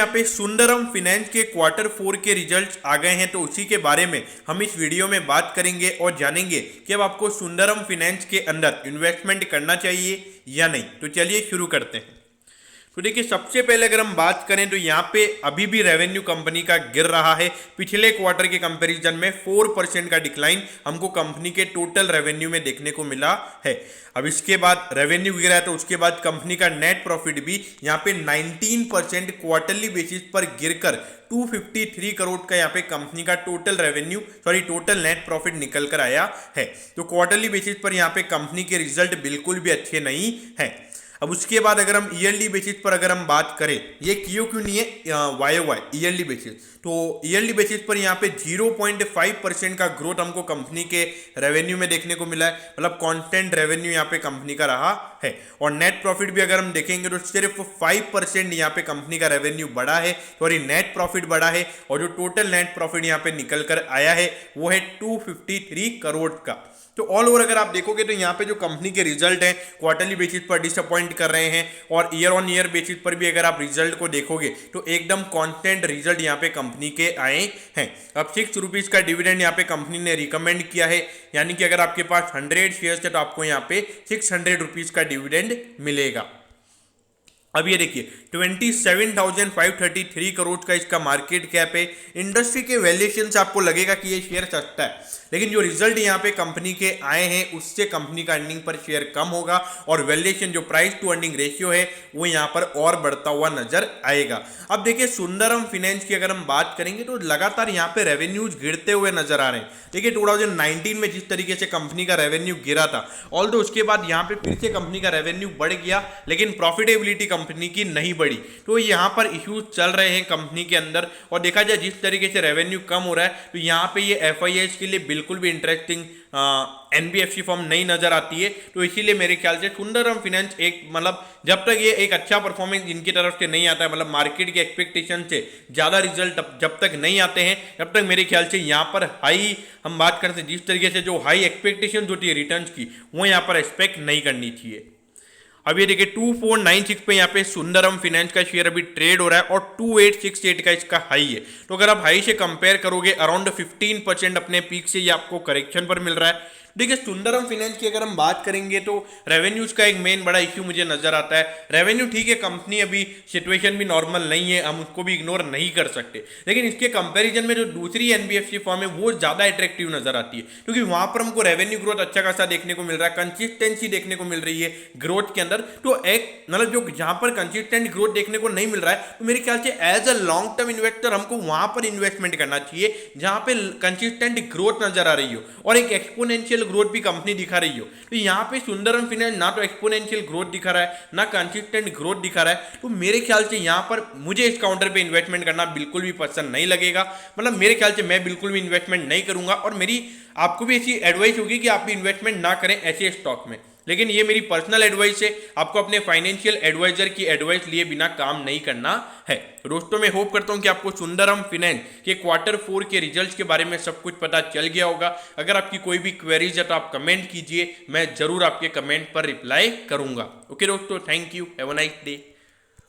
यहाँ पे सुंदरम फाइनेंस के Q4 के रिजल्ट्स आ गए हैं, तो उसी के बारे में हम इस वीडियो में बात करेंगे और जानेंगे कि अब आपको सुंदरम फाइनेंस के अंदर इन्वेस्टमेंट करना चाहिए या नहीं। तो चलिए शुरू करते हैं। तो देखिए, सबसे पहले अगर हम बात करें तो यहाँ पे अभी भी रेवेन्यू कंपनी का गिर रहा है। पिछले क्वार्टर के कंपैरिजन में 4% का डिक्लाइन हमको कंपनी के टोटल रेवेन्यू में देखने को मिला है। अब इसके बाद रेवेन्यू गिरा है तो उसके बाद कंपनी का नेट प्रॉफिट भी यहाँ पे 19% क्वार्टरली बेसिस पर गिरकर 253 करोड़ का यहाँ पे कंपनी का टोटल नेट प्रॉफिट निकल कर आया है। तो क्वार्टरली बेसिस पर यहाँ पे कंपनी के रिजल्ट बिल्कुल भी अच्छे नहीं है। अब उसके बाद अगर हम ईयरली बेसिस पर अगर हम बात करें, ये क्यों नहीं है वाई ईयरली बेसिस, तो ईयरली बेसिस पर यहाँ पे 0.5% का ग्रोथ हमको कंपनी के रेवेन्यू में देखने को मिला है। मतलब कांस्टेंट रेवेन्यू यहाँ पे कंपनी का रहा है। और नेट प्रॉफिट भी अगर हम देखेंगे तो सिर्फ 5% यहाँ पे कंपनी का रेवेन्यू बढ़ा है, सॉरी नेट प्रॉफिट बढ़ा है। और जो टोटल नेट प्रॉफिट यहाँ पे निकल कर आया है वो है 253 करोड़ का। तो ऑल ओवर अगर आप देखोगे तो यहाँ पे जो कंपनी के रिजल्ट हैं क्वार्टरली बेसिस पर डिसअपॉइंट कर रहे हैं, और ईयर ऑन ईयर बेसिस पर भी अगर आप रिजल्ट को देखोगे तो एकदम कांस्टेंट रिजल्ट यहाँ पे कंपनी के आए हैं। अब 6 रुपीज़ का डिविडेंड यहाँ पे कंपनी ने रिकमेंड किया है, यानी कि अगर आपके पास 100 शेयर्स है तो आपको यहाँ पे 600 रुपीज़ का डिविडेंड मिलेगा। अब ये देखिए 27,533 करोड़ का इसका मार्केट कैप है। इंडस्ट्री के वैल्यूएशन से आपको लगेगा कि ये शेयर सस्ता है, लेकिन जो रिजल्ट यहाँ पे कंपनी के आए हैं उससे कंपनी का अर्निंग पर शेयर कम होगा, और वैल्यूएशन जो प्राइस टू अर्निंग रेशियो है वो यहाँ पर और बढ़ता हुआ नजर आएगा। अब देखिए, सुंदरम फाइनेंस की अगर हम बात करेंगे तो लगातार यहाँ पे रेवेन्यूज गिरते हुए नजर आ रहे हैं। देखिए 2019 में जिस तरीके से कंपनी का रेवेन्यू गिरा था, ऑल्दो उसके बाद यहाँ पे फिर से कंपनी का रेवेन्यू बढ़ गया, लेकिन प्रॉफिटेबिलिटी कंपनी की नहीं बढ़ी। तो यहाँ पर इश्यूज चल रहे हैं कंपनी के अंदर, और देखा जाए जिस तरीके से रेवेन्यू कम हो रहा है तो यहाँ पे ये एफआईआईज के लिए बिल्कुल भी इंटरेस्टिंग एनबीएफसी फॉर्म नहीं नजर आती है। तो इसीलिए मेरे ख्याल से सुंदरम फाइनेंस एक मतलब जब तक ये एक अच्छा परफॉर्मेंस इनकी तरफ से नहीं आता है, मतलब मार्केट के एक्सपेक्टेशन से ज़्यादा रिजल्ट जब तक नहीं आते हैं, तब तक मेरे ख्याल से यहाँ पर हाई हम बात करते हैं जिस तरीके से जो हाई एक्सपेक्टेशन होती है रिटर्न्स की, वो यहाँ पर एक्सपेक्ट नहीं करनी चाहिए। अब ये देखिए 2496 पे यहाँ पे सुंदरम फाइनेंस का शेयर अभी ट्रेड हो रहा है, और 2868 का इसका हाई है। तो अगर आप हाई से कंपेयर करोगे अराउंड 15% अपने पीक से ये आपको करेक्शन पर मिल रहा है। देखिए, सुंदरम फाइनेंस की अगर हम बात करेंगे तो रेवेन्यूज का एक मेन बड़ा इश्यू मुझे नजर आता है। रेवेन्यू ठीक है, कंपनी अभी सिचुएशन भी नॉर्मल नहीं है, हम उसको भी इग्नोर नहीं कर सकते, लेकिन इसके कंपैरिजन में जो दूसरी एनबीएफसी फॉर्म है वो ज़्यादा अट्रैक्टिव नजर आती है, क्योंकि वहाँ पर हमको रेवेन्यू ग्रोथ अच्छा खासा देखने को मिल रहा है, कंसिस्टेंसी देखने को मिल रही है ग्रोथ के अंदर। तो एक मतलब जो जहाँ पर कंसिस्टेंट ग्रोथ देखने को नहीं मिल रहा है, तो मेरे ख्याल से as a long term investor हमको वहाँ पर इन्वेस्टमेंट करना चाहिए जहाँ पे कंसिस्टेंट ग्रोथ नजर आ रही हो और एक एक्सपोनेंशियल ग्रोथ भी कंपनी दिखा रही हो। तो यहाँ पे सुंदरम फाइनेंस ना तो एक्सपोनेंशियल ग्रोथ दिखा रहा है, ना कंसिस्टेंट ग्रोथ दिखा रहा है। तो मेरे ख्याल से यहाँ पर मुझे इस काउंटर पे इन्वेस्टमेंट करना बिल्कुल भी पसंद नहीं लगेगा। मतलब मेरे ख्याल से मैं बिल्कुल भी इन्वेस्टमेंट नहीं करूंगा, और मेरी आपको भी ऐसी एडवाइस होगी कि आप भी इन्वेस्टमेंट ना करें ऐसे स्टॉक में। लेकिन ये मेरी पर्सनल एडवाइस है, आपको अपने फाइनेंशियल एडवाइजर की एडवाइस लिए बिना काम नहीं करना है। तो दोस्तों, मैं होप करता हूं कि आपको सुंदरम फाइनेंस के Q4 के रिजल्ट्स के बारे में सब कुछ पता चल गया होगा। अगर आपकी कोई भी क्वेरीज है तो आप कमेंट कीजिए, मैं जरूर आपके कमेंट पर रिप्लाई करूंगा। ओके दोस्तों, thank you, have a nice day.